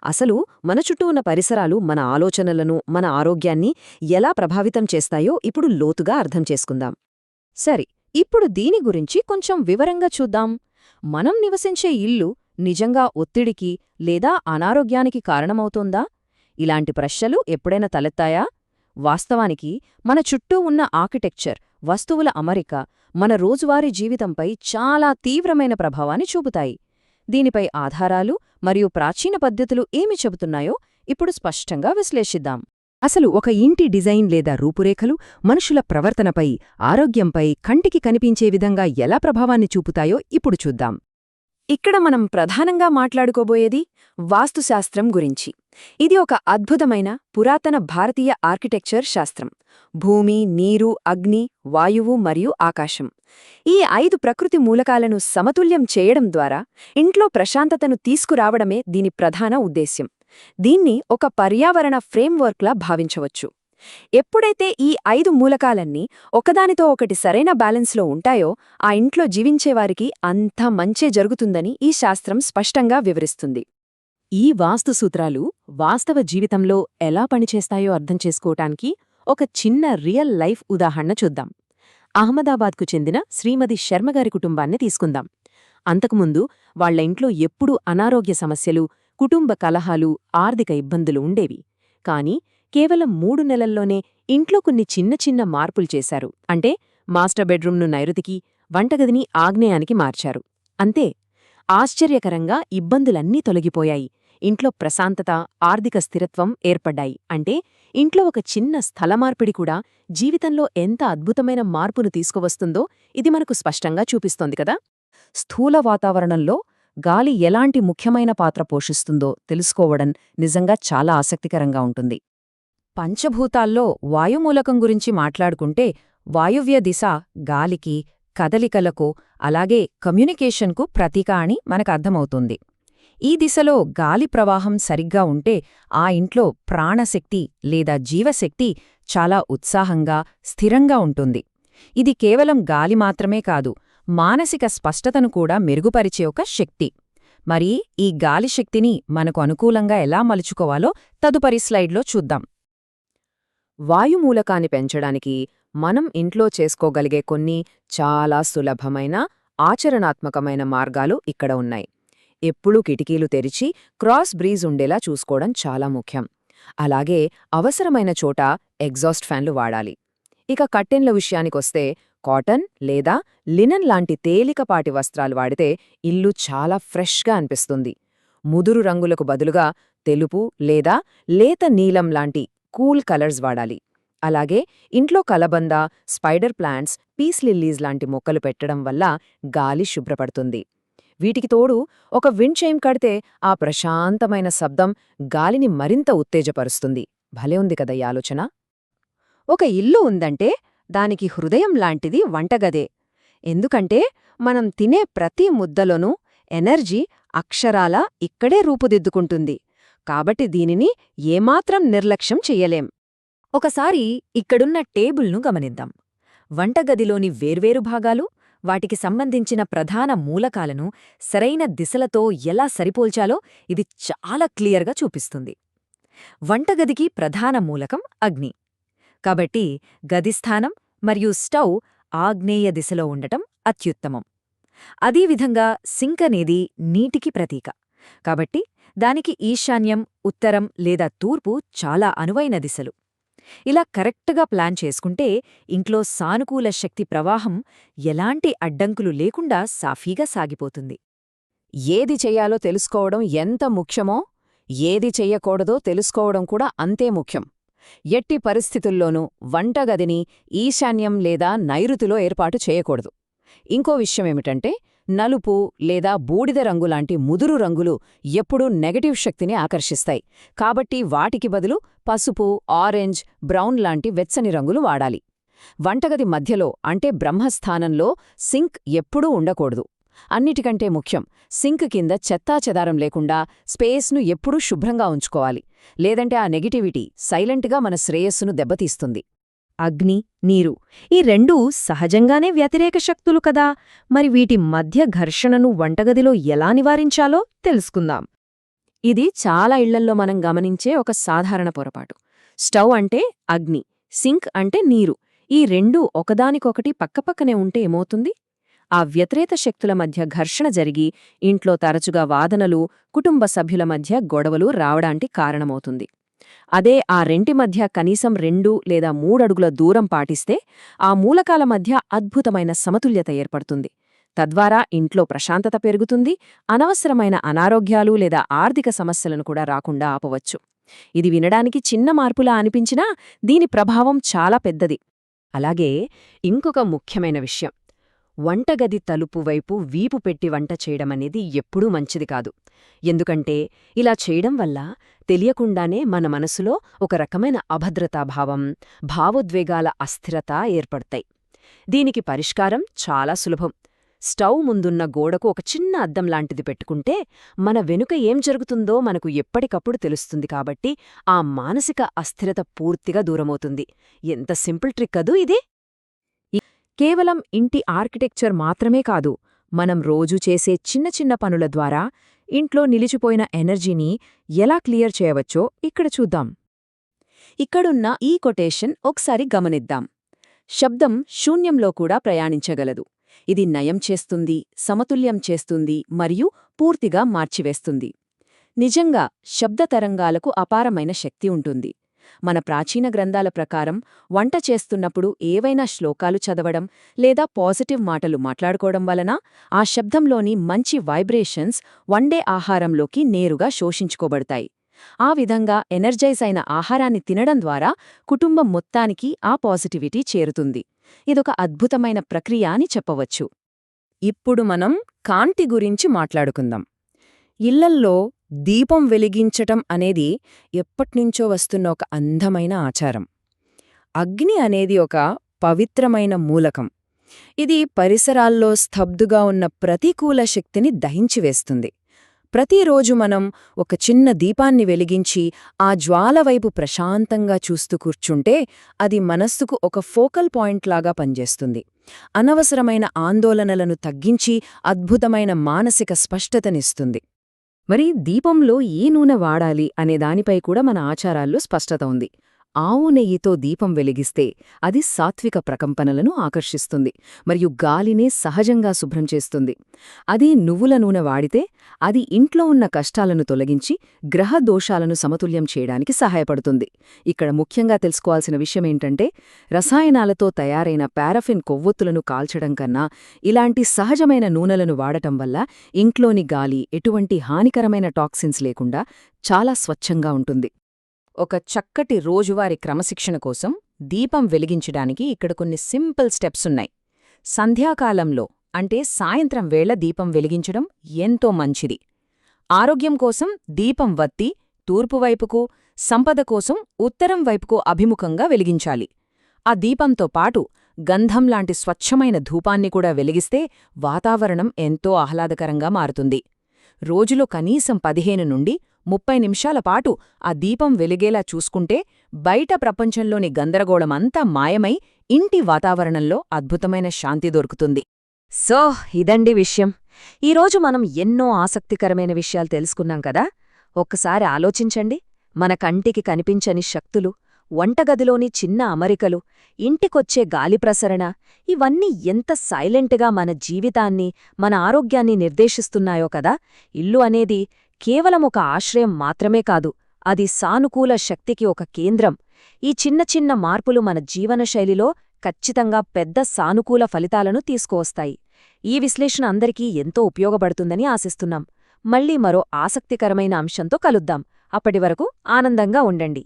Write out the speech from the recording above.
అసలు మన చుట్టూ ఉన్న పరిసరాలు మన ఆలోచనలను, మన ఆరోగ్యాన్ని ఎలా ప్రభావితం చేస్తాయో ఇప్పుడు లోతుగా అర్థం చేసుకుందాం. సరే, ఇప్పుడు దీని గురించి కొంచెం వివరంగా చూద్దాం. మనం నివసించే ఇల్లు నిజంగా ఒత్తిడికి లేదా అనారోగ్యానికి కారణమవుతోందా? ఇలాంటి ప్రశ్నలు ఎప్పుడైనా తలెత్తాయా? వాస్తవానికి మన చుట్టూ ఉన్న ఆర్కిటెక్చర్, వస్తువుల అమరిక మన రోజువారీ జీవితంపై చాలా తీవ్రమైన ప్రభావాన్ని చూపుతాయి. దీనిపై ఆధారాలు మరియు ప్రాచీన పద్ధతులు ఏమి చెబుతున్నాయో ఇప్పుడు స్పష్టంగా విశ్లేషిద్దాం. అసలు ఒక ఇంటి డిజైన్ లేదా రూపురేఖలు మనుషుల ప్రవర్తనపై, ఆరోగ్యంపై కంటికి కనిపించే విధంగా ఎలా ప్రభావాన్ని చూపుతాయో ఇప్పుడు చూద్దాం. ఇక్కడ మనం ప్రధానంగా మాట్లాడుకోబోయేది వాస్తుశాస్త్రం గురించి. ఇది ఒక అద్భుతమైన పురాతన భారతీయ ఆర్కిటెక్చర్ శాస్త్రం. భూమి, నీరు, అగ్ని, వాయువు మరియు ఆకాశం ఈ 5 ప్రకృతి మూలకాలను సమతుల్యం చేయడం ద్వారా ఇంట్లో ప్రశాంతతను తీసుకురావడమే దీని ప్రధాన ఉద్దేశ్యం. దీన్ని ఒక పర్యావరణ ఫ్రేమ్వర్క్లా భావించవచ్చు. ఎప్పుడైతే ఈ 5 మూలకాలన్నీ ఒకదానితో ఒకటి సరైన బ్యాలెన్స్లో ఉంటాయో ఆ ఇంట్లో జీవించేవారికి అంతా మంచే జరుగుతుందని ఈ శాస్త్రం స్పష్టంగా వివరిస్తుంది. ఈ వాస్తు సూత్రాలు వాస్తవ జీవితంలో ఎలా పనిచేస్తాయో అర్థం చేసుకోవటానికి ఒక చిన్న రియల్ లైఫ్ ఉదాహరణ చూద్దాం. అహ్మదాబాద్కు చెందిన శ్రీమతి శర్మగారి కుటుంబాన్ని తీసుకుందాం. అంతకుముందు వాళ్ల ఇంట్లో ఎప్పుడూ అనారోగ్య సమస్యలు, కుటుంబ కలహాలు, ఆర్థిక ఇబ్బందులు ఉండేవి. కాని కేవలం 3 నెలల్లోనే ఇంట్లో కొన్ని చిన్న చిన్న మార్పులు చేశారు. అంటే మాస్టర్ బెడ్రూమ్ను నైరుతికి, వంటగదిని ఆగ్నేయానికి మార్చారు. అంతే, ఆశ్చర్యకరంగా ఇబ్బందులన్నీ తొలగిపోయాయి. ఇంట్లో ప్రశాంతత, ఆర్థిక స్థిరత్వం ఏర్పడ్డాయి. అంటే ఇంట్లో ఒక చిన్న స్థలమార్పిడి కూడా జీవితంలో ఎంత అద్భుతమైన మార్పును తీసుకువస్తుందో ఇది మనకు స్పష్టంగా చూపిస్తోంది కదా. స్థూల వాతావరణంలో గాలి ఎలాంటి ముఖ్యమైన పాత్ర పోషిస్తుందో తెలుసుకోవడం నిజంగా చాలా ఆసక్తికరంగా ఉంటుంది. పంచభూతాల్లో వాయుమూలకం గురించి మాట్లాడుకుంటే వాయువ్య దిశ గాలికి, కదలికలకు, అలాగే కమ్యూనికేషన్కు ప్రతీక అని మనకర్థమవుతుంది. ఈ దిశలో గాలి ప్రవాహం సరిగ్గా ఉంటే ఆ ఇంట్లో ప్రాణశక్తి లేదా జీవశక్తి చాలా ఉత్సాహంగా, స్థిరంగా ఉంటుంది. ఇది కేవలం గాలి మాత్రమే కాదు, మానసిక స్పష్టతను కూడా మెరుగుపరిచే ఒక శక్తి. మరి ఈ గాలి శక్తిని మనకు అనుకూలంగా ఎలా మలుచుకోవాలో తదుపరి స్లైడ్లో చూద్దాం. వాయుమూలకాన్ని పెంచడానికి మనం ఇంట్లో చేసుకోగలిగే కొన్ని చాలా సులభమైన, ఆచరణాత్మకమైన మార్గాలు ఇక్కడ ఉన్నాయి. ఎప్పుడూ కిటికీలు తెరిచి క్రాస్ బ్రీజ్ ఉండేలా చూసుకోవడం చాలా ముఖ్యం. అలాగే అవసరమైన చోట ఎగ్జాస్ట్ ఫ్యాన్లు వాడాలి. ఇక కర్టెన్ల విషయానికొస్తే కాటన్ లేదా లినన్ లాంటి తేలికపాటి వస్త్రాలు వాడితే ఇల్లు చాలా ఫ్రెష్గా అనిపిస్తుంది. ముదురు రంగులకు బదులుగా తెలుపు లేదా లేత నీలం లాంటి కూల్ కలర్స్ వాడాలి. అలాగే ఇంట్లో కలబంద, స్పైడర్ ప్లాంట్స్, పీస్ లిల్లీస్ లాంటి మొక్కలు పెట్టడం వల్ల గాలి శుభ్రపడుతుంది. వీటికి తోడు ఒక విండ్ చైమ్ కడితే ఆ ప్రశాంతమైన శబ్దం గాలిని మరింత ఉత్తేజపరుస్తుంది. భలే ఉంది కదా ఈ ఆలోచన. ఒక ఇల్లు ఉందంటే దానికి హృదయం లాంటిది వంటగదే. ఎందుకంటే మనం తినే ప్రతి ముద్దలోనూ ఎనర్జీ అక్షరాల ఇక్కడే రూపుదిద్దుకుంటుంది. కాబట్టి దీనిని ఏమాత్రం నిర్లక్ష్యం చెయ్యలేం. ఒకసారి ఇక్కడున్న టేబుల్ను గమనిద్దాం. వంటగదిలోని వేర్వేరు భాగాలు, వాటికి సంబంధించిన ప్రధాన మూలకాలను సరైన దిశలతో ఎలా సరిపోల్చాలో ఇది చాలా క్లియర్గా చూపిస్తుంది. వంటగదికి ప్రధాన మూలకం అగ్ని. కాబట్టి గదిస్థానం మరియు స్టవ్ ఆగ్నేయ దిశలో ఉండటం అత్యుత్తమం. అదేవిధంగా సింక్ అనేది నీటికి ప్రతీక. కాబట్టి దానికి ఈశాన్యం, ఉత్తరం లేదా తూర్పు చాలా అనువైన దిశలు. ఇలా కరెక్ట్గా ప్లాన్ చేసుకుంటే ఇంట్లో సానుకూల శక్తి ప్రవాహం ఎలాంటి అడ్డంకులు లేకుండా సాఫీగా సాగిపోతుంది. ఏది చెయ్యాలో తెలుసుకోవడం ఎంత ముఖ్యమో, ఏది చెయ్యకూడదో తెలుసుకోవడం కూడా అంతే ముఖ్యం. ఎట్టి పరిస్థితుల్లోనూ వంటగదిని ఈశాన్యం లేదా నైరుతిలో ఏర్పాటు చేయకూడదు. ఇంకో విషయమేమిటంటే నలుపు లేదా బూడిద రంగులాంటి ముదురు రంగులు ఎప్పుడూ నెగటివ్ శక్తిని ఆకర్షిస్తాయి. కాబట్టి వాటికి బదులు పసుపు, ఆరెంజ్, బ్రౌన్ లాంటి వెచ్చని రంగులు వాడాలి. వంటగది మధ్యలో అంటే బ్రహ్మస్థానంలో సింక్ ఎప్పుడూ ఉండకూడదు. అన్నిటికంటే ముఖ్యం, సింక్ కింద చెత్తాచెదారం లేకుండా స్పేస్ను ఎప్పుడూ శుభ్రంగా ఉంచుకోవాలి. లేదంటే ఆ నెగిటివిటీ సైలెంట్గా మన శ్రేయస్సును దెబ్బతీస్తుంది. అగ్ని, నీరు ఈ రెండూ సహజంగానే వ్యతిరేక శక్తులు కదా. మరి వీటి మధ్య ఘర్షణను వంటగదిలో ఎలా నివారించాలో తెలుసుకుందాం. ఇది చాలా ఇళ్లల్లో మనం గమనించే ఒక సాధారణ పొరపాటు. స్టవ్ అంటే అగ్ని, సింక్ అంటే నీరు. ఈ రెండూ ఒకదానికొకటి పక్కపక్కనే ఉంటే ఏమవుతుంది? ఆ వ్యతిరేక శక్తుల మధ్య ఘర్షణ జరిగి ఇంట్లో తరచుగా వాదనలు, కుటుంబ సభ్యుల మధ్య గొడవలు రావడానికి కారణమవుతుంది. అదే ఆ రెంటి మధ్య కనీసం 2 లేదా 3 అడుగుల దూరం పాటిస్తే ఆ మూలకాల మధ్య అద్భుతమైన సమతుల్యత ఏర్పడుతుంది. తద్వారా ఇంట్లో ప్రశాంతత పెరుగుతుంది, అనవసరమైన అనారోగ్యాలు లేదా ఆర్థిక సమస్యలను కూడా రాకుండా ఆపవచ్చు. ఇది వినడానికి చిన్న మార్పులా అనిపించినా దీని ప్రభావం చాలా పెద్దది. అలాగే ఇంకొక ముఖ్యమైన విషయం, వంటగది తలుపు వైపు వీపు పెట్టి వంట చేయడమనేది ఎప్పుడూ మంచిది కాదు. ఎందుకంటే ఇలా చేయడం వల్ల తెలియకుండానే మన మనసులో ఒక రకమైన అభద్రతాభావం, భావోద్వేగాల అస్థిరత ఏర్పడతాయి. దీనికి పరిష్కారం చాలా సులభం. స్టవ్ ముందున్న గోడకు ఒక చిన్న అద్దం లాంటిది పెట్టుకుంటే మన వెనుక ఏం జరుగుతుందో మనకు ఎప్పటికప్పుడు తెలుస్తుంది కాబట్టి ఆ మానసిక అస్థిరత పూర్తిగా దూరమవుతుంది. ఎంత సింపుల్ ట్రిక్ కదూ ఇది! కేవలం ఇంటి ఆర్కిటెక్చర్ మాత్రమే కాదు, మనం రోజూ చేసే చిన్న చిన్న పనుల ద్వారా ఇంట్లో నిలిచిపోయిన ఎనర్జీని ఎలా క్లియర్ చేయవచ్చో ఇక్కడ చూద్దాం. ఇక్కడున్న ఈ కొటేషన్ ఒకసారి గమనిద్దాం. శబ్దం శూన్యంలో కూడా ప్రయాణించగలదు. ఇది నయం చేస్తుంది, సమతుల్యం చేస్తుంది మరియు పూర్తిగా మార్చివేస్తుంది. నిజంగా శబ్ద తరంగాలకు అపారమైన శక్తి ఉంటుంది. మన ప్రాచీన గ్రంథాల ప్రకారం వంట చేస్తున్నప్పుడు ఏవైనా శ్లోకాలు చదవడం లేదా పాజిటివ్ మాటలు మాట్లాడుకోవడం వలన ఆ శబ్దంలోని మంచి వైబ్రేషన్స్ వండే ఆహారంలోకి నేరుగా శోషించుకోబడతాయి. ఆ విధంగా ఎనర్జైజ్ అయిన ఆహారాన్ని తినడం ద్వారా కుటుంబం మొత్తానికి ఆ పాజిటివిటీ చేరుతుంది. ఇదొక అద్భుతమైన ప్రక్రియ అని చెప్పవచ్చు. ఇప్పుడు మనం కాంతి గురించి మాట్లాడుకుందాం. ఇళ్లల్లో దీపం వెలిగించటం అనేది ఎప్పట్నుంచో వస్తున్న ఒక అందమైన ఆచారం. అగ్ని అనేది ఒక పవిత్రమైన మూలకం. ఇది పరిసరాల్లో స్తబ్దుగా ఉన్న ప్రతికూల శక్తిని దహించివేస్తుంది. ప్రతిరోజు మనం ఒక చిన్న దీపాన్ని వెలిగించి ఆ జ్వాలవైపు ప్రశాంతంగా చూస్తూ కూర్చుంటే అది మనస్సుకు ఒక ఫోకల్ పాయింట్లాగా పనిచేస్తుంది. అనవసరమైన ఆందోళనలను తగ్గించి అద్భుతమైన మానసిక స్పష్టతనిస్తుంది. మరి దీపంలో ఏ నూనె వాడాలి అనే దానిపై కూడా మన ఆచారాల్లో స్పష్టత ఉంది. ఆవు నెయ్యితో దీపం వెలిగిస్తే అది సాత్విక ప్రకంపనలను ఆకర్షిస్తుంది మరియు గాలినే సహజంగా శుభ్రం చేస్తుంది. అదే నువ్వుల నూనె వాడితే అది ఇంట్లో ఉన్న కష్టాలను తొలగించి గ్రహ దోషాలను సమతుల్యం చేయడానికి సహాయపడుతుంది. ఇక్కడ ముఖ్యంగా తెలుసుకోవాల్సిన విషయమేంటంటే, రసాయనాలతో తయారైన పారాఫిన్ కొవ్వొత్తులను కాల్చడం కన్నా ఇలాంటి సహజమైన నూనెలను వాడటం వల్ల ఇంట్లోని గాలి ఎటువంటి హానికరమైన టాక్సిన్స్ లేకుండా చాలా స్వచ్ఛంగా ఉంటుంది. ఒక చక్కటి రోజువారీ క్రమశిక్షణ కోసం దీపం వెలిగించడానికి ఇక్కడ కొన్ని సింపుల్ స్టెప్స్ ఉన్నాయి. సంధ్యాకాలంలో అంటే సాయంత్రం వేళ దీపం వెలిగించడం ఎంతో మంచిది. ఆరోగ్యం కోసం దీపం వత్తి తూర్పువైపుకు, సంపద కోసం ఉత్తరం వైపుకు అభిముఖంగా వెలిగించాలి. ఆ దీపంతో పాటు గంధంలాంటి స్వచ్ఛమైన ధూపాన్ని కూడా వెలిగిస్తే వాతావరణం ఎంతో ఆహ్లాదకరంగా మారుతుంది. రోజులో కనీసం 15 నుండి 30 నిమిషాల పాటు ఆ దీపం వెలిగేలా చూసుకుంటే బయట ప్రపంచంలోని గందరగోళమంతా మాయమై ఇంటి వాతావరణంలో అద్భుతమైన శాంతి దొరుకుతుంది. సో ఇదండి విషయం. ఈరోజు మనం ఎన్నో ఆసక్తికరమైన విషయాలు తెలుసుకున్నాం కదా. ఒక్కసారి ఆలోచించండి. మన కంటికి కనిపించని శక్తులు, వంటగదిలోని చిన్న అమరికలు, ఇంటికొచ్చే గాలి ప్రసరణ, ఇవన్నీ ఎంత సైలెంట్గా మన జీవితాన్ని, మన ఆరోగ్యాన్ని నిర్దేశిస్తున్నాయో కదా. ఇల్లు అనేది కేవలం ఒక ఆశ్రయం మాత్రమే కాదు, అది సానుకూల శక్తికి ఒక కేంద్రం. ఈ చిన్న చిన్న మార్పులు మన జీవనశైలిలో ఖచ్చితంగా పెద్ద సానుకూల ఫలితాలను తీసుకువస్తాయి. ఈ విశ్లేషణ అందరికీ ఎంతో ఉపయోగపడుతుందని ఆశిస్తున్నాం. మళ్ళీ మరో ఆసక్తికరమైన అంశంతో కలుద్దాం. అప్పటివరకు ఆనందంగా ఉండండి.